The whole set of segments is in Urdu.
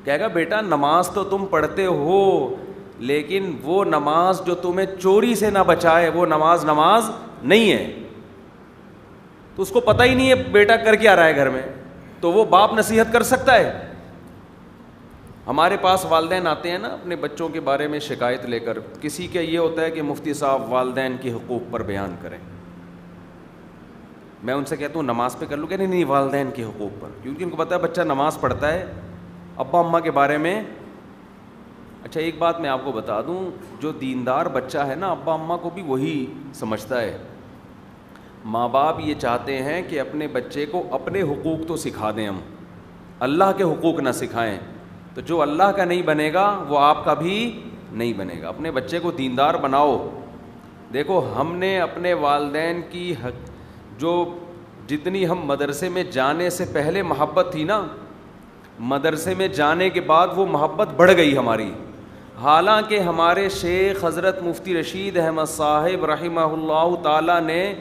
کہے گا بیٹا نماز تو تم پڑھتے ہو, لیکن وہ نماز جو تمہیں چوری سے نہ بچائے وہ نماز نہیں ہے. تو اس کو پتہ ہی نہیں ہے بیٹا کر کیا رہا ہے گھر میں, تو وہ باپ نصیحت کر سکتا ہے؟ ہمارے پاس والدین آتے ہیں نا اپنے بچوں کے بارے میں شکایت لے کر, کسی کا یہ ہوتا ہے کہ مفتی صاحب والدین کے حقوق پر بیان کریں. میں ان سے کہتا ہوں نماز پہ کر لوں, کہ نہیں والدین کے حقوق پر, کیونکہ ان کو پتہ ہے بچہ نماز پڑھتا ہے, ابا اماں کے بارے میں. اچھا ایک بات میں آپ کو بتا دوں, جو دیندار بچہ ہے نا ابا اماں کو بھی وہی سمجھتا ہے. ماں باپ یہ چاہتے ہیں کہ اپنے بچے کو اپنے حقوق تو سکھا دیں, ہم اللہ کے حقوق نہ سکھائیں. تو جو اللہ کا نہیں بنے گا وہ آپ کا بھی نہیں بنے گا. اپنے بچے کو دیندار بناؤ. دیکھو ہم نے اپنے والدین کی جو جتنی ہم مدرسے میں جانے سے پہلے محبت تھی نا, مدرسے میں جانے کے بعد وہ محبت بڑھ گئی ہماری. حالانکہ ہمارے شیخ حضرت مفتی رشید احمد صاحب رحمہ اللہ تعالیٰ نے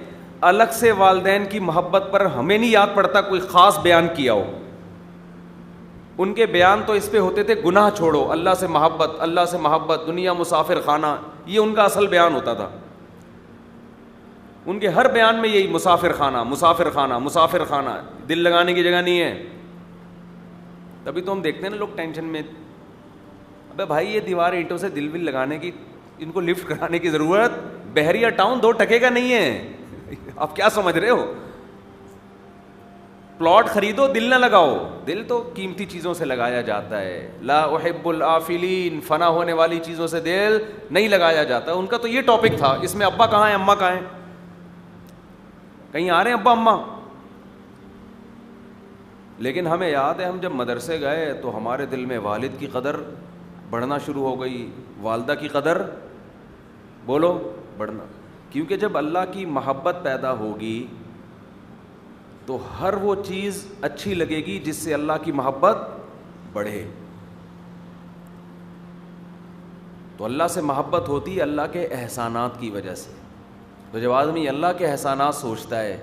الگ سے والدین کی محبت پر ہمیں نہیں یاد پڑتا کوئی خاص بیان کیا ہو. ان کے بیان تو اس پہ ہوتے تھے گناہ چھوڑو, اللہ سے محبت, دنیا مسافر خانہ, یہ ان کا اصل بیان ہوتا تھا. ان کے ہر بیان میں یہی مسافر خانہ, دل لگانے کی جگہ نہیں ہے. تبھی تو ہم دیکھتے ہیں نا لوگ ٹینشن میں, ابے بھائی یہ دیوار اینٹوں سے دل لگانے کی, ان کو لفٹ کرانے کی ضرورت, بحریہ ٹاؤن 2 ٹکے کا نہیں ہے. آپ کیا سمجھ رہے ہو؟ پلاٹ خریدو دل نہ لگاؤ, دل تو قیمتی چیزوں سے لگایا جاتا ہے. لا احب العافلین, فنا ہونے والی چیزوں سے دل نہیں لگایا جاتا. ان کا تو یہ ٹاپک تھا. اس میں ابا کہاں ہیں, اماں کہاں ہیں, کہیں آ رہے ہیں ابا اماں؟ لیکن ہمیں یاد ہے ہم جب مدرسے گئے تو ہمارے دل میں والد کی قدر بڑھنا شروع ہو گئی, والدہ کی قدر بولو بڑھنا. کیونکہ جب اللہ کی محبت پیدا ہوگی تو ہر وہ چیز اچھی لگے گی جس سے اللہ کی محبت بڑھے. تو اللہ سے محبت ہوتی ہے اللہ کے احسانات کی وجہ سے. تو جب آدمی اللہ کے احسانات سوچتا ہے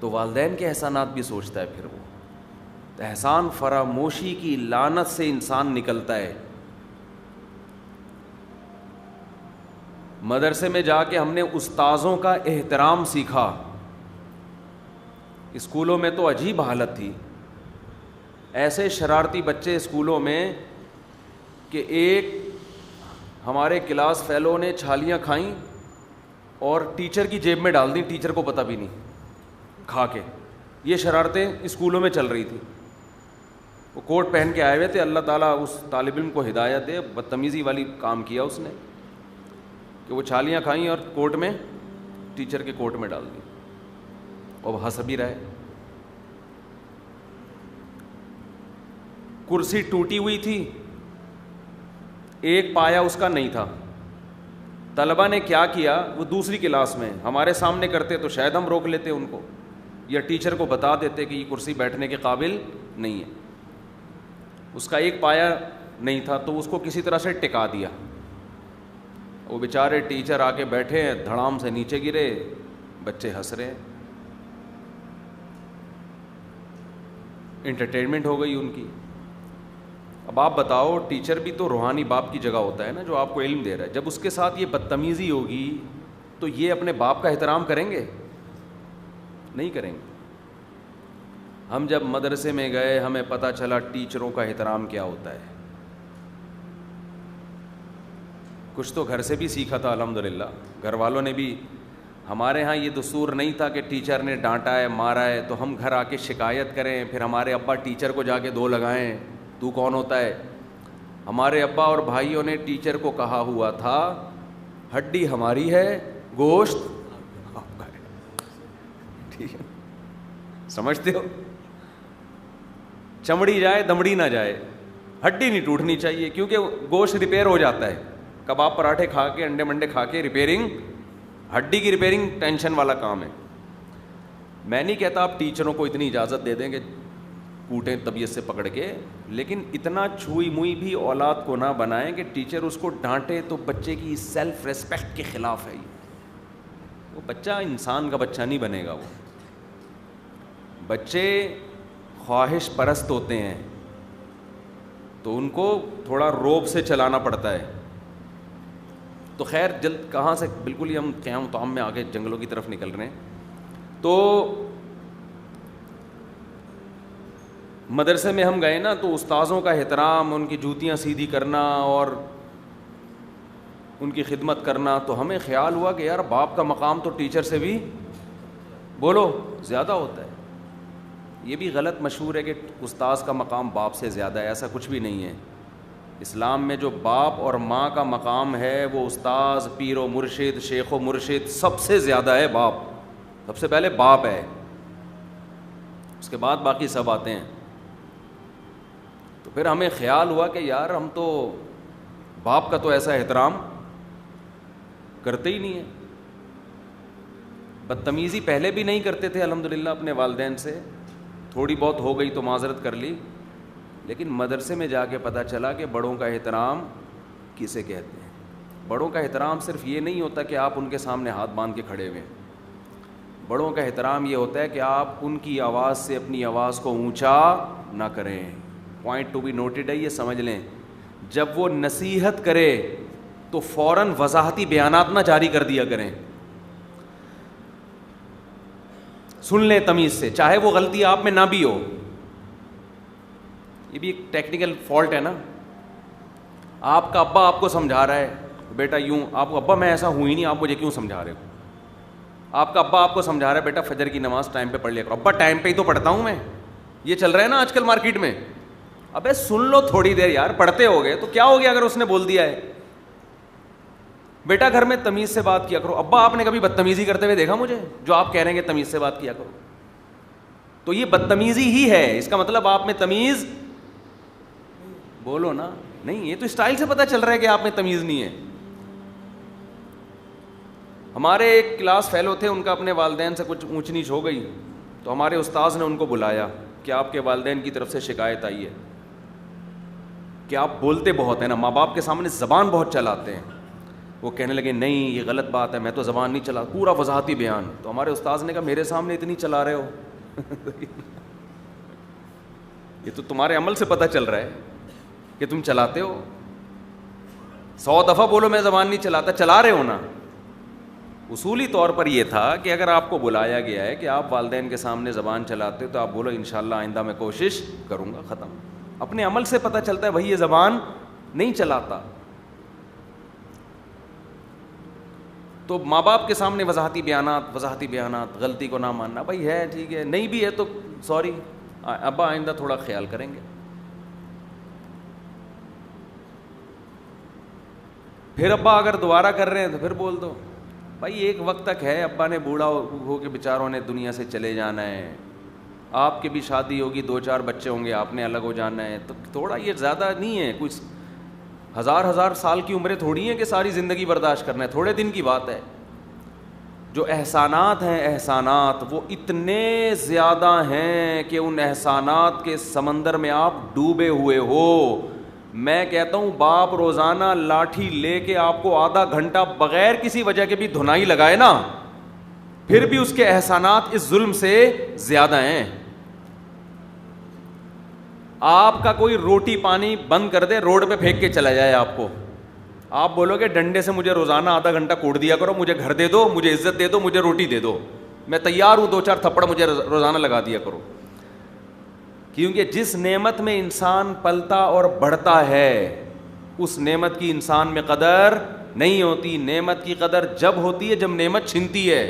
تو والدین کے احسانات بھی سوچتا ہے. پھر وہ احسان فراموشی کی لعنت سے انسان نکلتا ہے. مدرسے میں جا کے ہم نے استاذوں کا احترام سیکھا. اسکولوں میں تو عجیب حالت تھی, ایسے شرارتی بچے اسکولوں میں کہ ایک ہمارے کلاس فیلو نے چھالیاں کھائیں اور ٹیچر کی جیب میں ڈال دیں, ٹیچر کو پتہ بھی نہیں, کھا کے. یہ شرارتیں اسکولوں میں چل رہی تھیں. وہ کوٹ پہن کے آئے ہوئے تھے, اللہ تعالیٰ اس طالب علم کو ہدایت دے, بدتمیزی والی کام کیا اس نے کہ وہ چھالیاں کھائیں اور کوٹ میں ٹیچر کے کوٹ میں ڈال دی, اور ہنس بھی رہے. کرسی ٹوٹی ہوئی تھی, ایک پایا اس کا نہیں تھا. طلبہ نے کیا کیا, وہ دوسری کلاس میں ہمارے سامنے کرتے تو شاید ہم روک لیتے ان کو, یا ٹیچر کو بتا دیتے کہ یہ کرسی بیٹھنے کے قابل نہیں ہے. اس کا ایک پایا نہیں تھا تو اس کو کسی طرح سے ٹکا دیا. وہ بیچارے ٹیچر آ کے بیٹھے ہیں, دھڑام سے نیچے گرے, بچے ہنس رہے ہیں. انٹرٹینمنٹ ہو گئی ان کی. اب آپ بتاؤ, ٹیچر بھی تو روحانی باپ کی جگہ ہوتا ہے نا, جو آپ کو علم دے رہا ہے. جب اس کے ساتھ یہ بدتمیزی ہوگی تو یہ اپنے باپ کا احترام کریں گے؟ نہیں کریں گے. ہم جب مدرسے میں گئے ہمیں پتہ چلا ٹیچروں کا احترام کیا ہوتا ہے. کچھ تو گھر سے بھی سیکھا تھا الحمدللہ, گھر والوں نے بھی. ہمارے ہاں یہ دستور نہیں تھا کہ ٹیچر نے ڈانٹا ہے, مارا ہے تو ہم گھر آ کے شکایت کریں, پھر ہمارے ابا ٹیچر کو جا کے 2 لگائیں, تو کون ہوتا ہے. ہمارے ابا اور بھائیوں نے ٹیچر کو کہا ہوا تھا ہڈی ہماری ہے, گوشت آپ کا ہے. ٹھیک ہے, سمجھتے ہو؟ چمڑی جائے دمڑی نہ جائے, ہڈی نہیں ٹوٹنی چاہیے, کیونکہ گوشت ریپیئر ہو جاتا ہے. کباب پراٹھے کھا کے, انڈے منڈے کھا کے ریپیئرنگ, ہڈی کی ریپیئرنگ ٹینشن والا کام ہے. میں نہیں کہتا آپ ٹیچروں کو اتنی اجازت دے دیں کہ کوٹیں طبیعت سے پکڑ کے, لیکن اتنا چھوئی موئی بھی اولاد کو نہ بنائیں کہ ٹیچر اس کو ڈانٹے تو بچے کی سیلف ریسپیکٹ کے خلاف ہے. وہ بچہ انسان کا بچہ نہیں بنے گا. وہ بچے خواہش پرست ہوتے ہیں, تو ان کو تھوڑا روب سے چلانا پڑتا ہے. تو خیر جلد کہاں سے بالکل ہی ہم قیام طعام میں آگے جنگلوں کی طرف نکل رہے ہیں. تو مدرسے میں ہم گئے نا, تو استاذوں کا احترام, ان کی جوتیاں سیدھی کرنا اور ان کی خدمت کرنا, تو ہمیں خیال ہوا کہ یار باپ کا مقام تو ٹیچر سے بھی بولو زیادہ ہوتا ہے. یہ بھی غلط مشہور ہے کہ استاذ کا مقام باپ سے زیادہ ہے, ایسا کچھ بھی نہیں ہے. اسلام میں جو باپ اور ماں کا مقام ہے وہ استاذ, پیر و مرشد, شیخ و مرشد سب سے زیادہ ہے. باپ سب سے پہلے باپ ہے, اس کے بعد باقی سب آتے ہیں. تو پھر ہمیں خیال ہوا کہ یار ہم تو باپ کا تو ایسا احترام کرتے ہی نہیں ہیں. بدتمیزی پہلے بھی نہیں کرتے تھے الحمدللہ اپنے والدین سے, تھوڑی بہت ہو گئی تو معذرت کر لی, لیکن مدرسے میں جا کے پتہ چلا کہ بڑوں کا احترام کسے کہتے ہیں. بڑوں کا احترام صرف یہ نہیں ہوتا کہ آپ ان کے سامنے ہاتھ باندھ کے کھڑے ہوئے. بڑوں کا احترام یہ ہوتا ہے کہ آپ ان کی آواز سے اپنی آواز کو اونچا نہ کریں. پوائنٹ ٹو بی نوٹڈ ہے, یہ سمجھ لیں. جب وہ نصیحت کرے تو فوراً وضاحتی بیانات نہ جاری کر دیا کریں, سن لیں تمیز سے, چاہے وہ غلطی آپ میں نہ بھی ہو. یہ بھی ایک ٹیکنیکل فالٹ ہے نا. آپ کا ابا آپ کو سمجھا رہا ہے بیٹا یوں, آپ کو ابا میں ایسا ہوں ہی نہیں, آپ مجھے کیوں سمجھا رہے ہو. آپ کا ابا آپ کو سمجھا رہا ہے بیٹا فجر کی نماز ٹائم پہ پڑھ لیا کرو. ابا ٹائم پہ ہی تو پڑھتا ہوں میں, یہ چل رہا ہے نا آج کل مارکیٹ میں. ابے سن لو تھوڑی دیر یار, پڑھتے ہو گئے تو کیا ہو گیا اگر اس نے بول دیا ہے. بیٹا گھر میں تمیز سے بات کیا کرو. ابا آپ نے کبھی بدتمیزی کرتے ہوئے دیکھا مجھے, جو آپ کہہ رہے ہیں کہ تمیز سے بات کیا کرو, تو یہ بدتمیزی ہی ہے. اس کا مطلب آپ میں تمیز بولو نا, نہیں یہ تو اسٹائل سے پتہ چل رہا ہے کہ آپ میں تمیز نہیں ہے. ہمارے ایک کلاس فیلو تھے, ان کا اپنے والدین سے کچھ اونچ نیچ ہو گئی, تو ہمارے استاذ نے ان کو بلایا کہ آپ کے والدین کی طرف سے شکایت آئی ہے کہ آپ بولتے بہت ہیں نا, ماں باپ کے سامنے زبان بہت چلاتے ہیں. وہ کہنے لگے نہیں یہ غلط بات ہے, میں تو زبان نہیں چلا, پورا وضاحتی بیان. تو ہمارے استاذ نے کہا میرے سامنے اتنی چلا رہے ہو یہ تو تمہارے عمل سے پتہ چل رہا ہے کہ تم چلاتے ہو. 100 دفعہ بولو میں زبان نہیں چلاتا, چلا رہے ہو نا. اصولی طور پر یہ تھا کہ اگر آپ کو بلایا گیا ہے کہ آپ والدین کے سامنے زبان چلاتے ہو تو آپ بولو انشاءاللہ آئندہ میں کوشش کروں گا, ختم. اپنے عمل سے پتہ چلتا ہے بھائی یہ زبان نہیں چلاتا. تو ماں باپ کے سامنے وضاحتی بیانات, غلطی کو نہ ماننا, بھائی ہے ٹھیک ہے, نہیں بھی ہے تو سوری ابا آئندہ تھوڑا خیال کریں گے. پھر ابا اگر دوبارہ کر رہے ہیں تو پھر بول دو بھائی ایک وقت تک ہے, ابا نے بوڑھا ہو کے بیچاروں نے دنیا سے چلے جانا ہے, آپ کی بھی شادی ہوگی, 2-4 بچے ہوں گے, آپ نے الگ ہو جانا ہے, تو تھوڑا یہ زیادہ نہیں ہے, کچھ ہزار سال کی عمریں تھوڑی ہیں کہ ساری زندگی برداشت کرنا ہے, تھوڑے دن کی بات ہے. جو احسانات ہیں احسانات وہ اتنے زیادہ ہیں کہ ان احسانات کے سمندر میں آپ ڈوبے ہوئے ہو. میں کہتا ہوں باپ روزانہ لاٹھی لے کے آپ کو آدھا گھنٹہ بغیر کسی وجہ کے بھی دھنائی لگائے نا, پھر بھی اس کے احسانات اس ظلم سے زیادہ ہیں. آپ کا کوئی روٹی پانی بند کر دے, روڈ پہ پھینک کے چلا جائے آپ کو, آپ بولو گے ڈنڈے سے مجھے روزانہ آدھا گھنٹہ کوٹ دیا کرو, مجھے گھر دے دو, مجھے عزت دے دو, مجھے روٹی دے دو, میں تیار ہوں, 2-4 تھپڑ مجھے روزانہ لگا دیا کرو. کیونکہ جس نعمت میں انسان پلتا اور بڑھتا ہے اس نعمت کی انسان میں قدر نہیں ہوتی. نعمت کی قدر جب ہوتی ہے جب نعمت چھنتی ہے.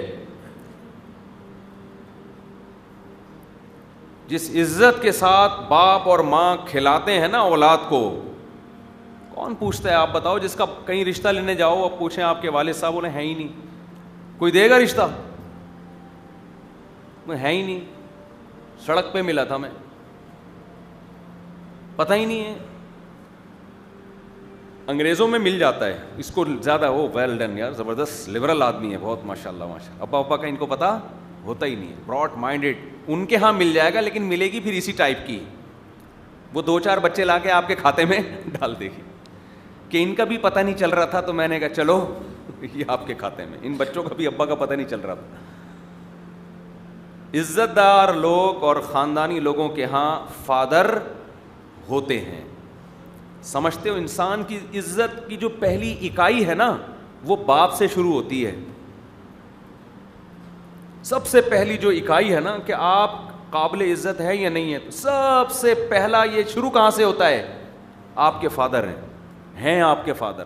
جس عزت کے ساتھ باپ اور ماں کھلاتے ہیں نا اولاد کو, کون پوچھتا ہے آپ بتاؤ. جس کا کہیں رشتہ لینے جاؤ اب پوچھیں آپ کے والد صاحب, بولے ہیں ہی نہیں, کوئی دے گا رشتہ, ہے ہی نہیں, سڑک پہ ملا تھا میں, پتہ ہی نہیں ہے. انگریزوں میں مل جاتا ہے اس کو زیادہ, وہ ویل ڈن یار, زبردست لبرل آدمی ہے بہت ماشاء اللہ ماشاء. ابا کا ان کو پتہ ہوتا ہی نہیں ہے, براڈ مائنڈیڈ. ان کے ہاں مل جائے گا لیکن ملے گی پھر اسی ٹائپ کی, وہ 2-4 بچے لا کے آپ کے کھاتے میں ڈال دے گی. کہ ان کا بھی پتہ نہیں چل رہا تھا تو میں نے کہا چلو یہ آپ کے کھاتے میں, ان بچوں کا بھی ابا کا پتہ نہیں چل رہا تھا. عزت دار لوگ اور خاندانی لوگوں کے ہاں فادر ہوتے ہیں, سمجھتے ہو انسان کی عزت کی جو پہلی اکائی ہے نا وہ باپ سے شروع ہوتی ہے. سب سے پہلی جو اکائی ہے نا کہ آپ قابل عزت ہے یا نہیں ہے, تو سب سے پہلا یہ شروع کہاں سے ہوتا ہے؟ آپ کے فادر ہیں آپ کے فادر.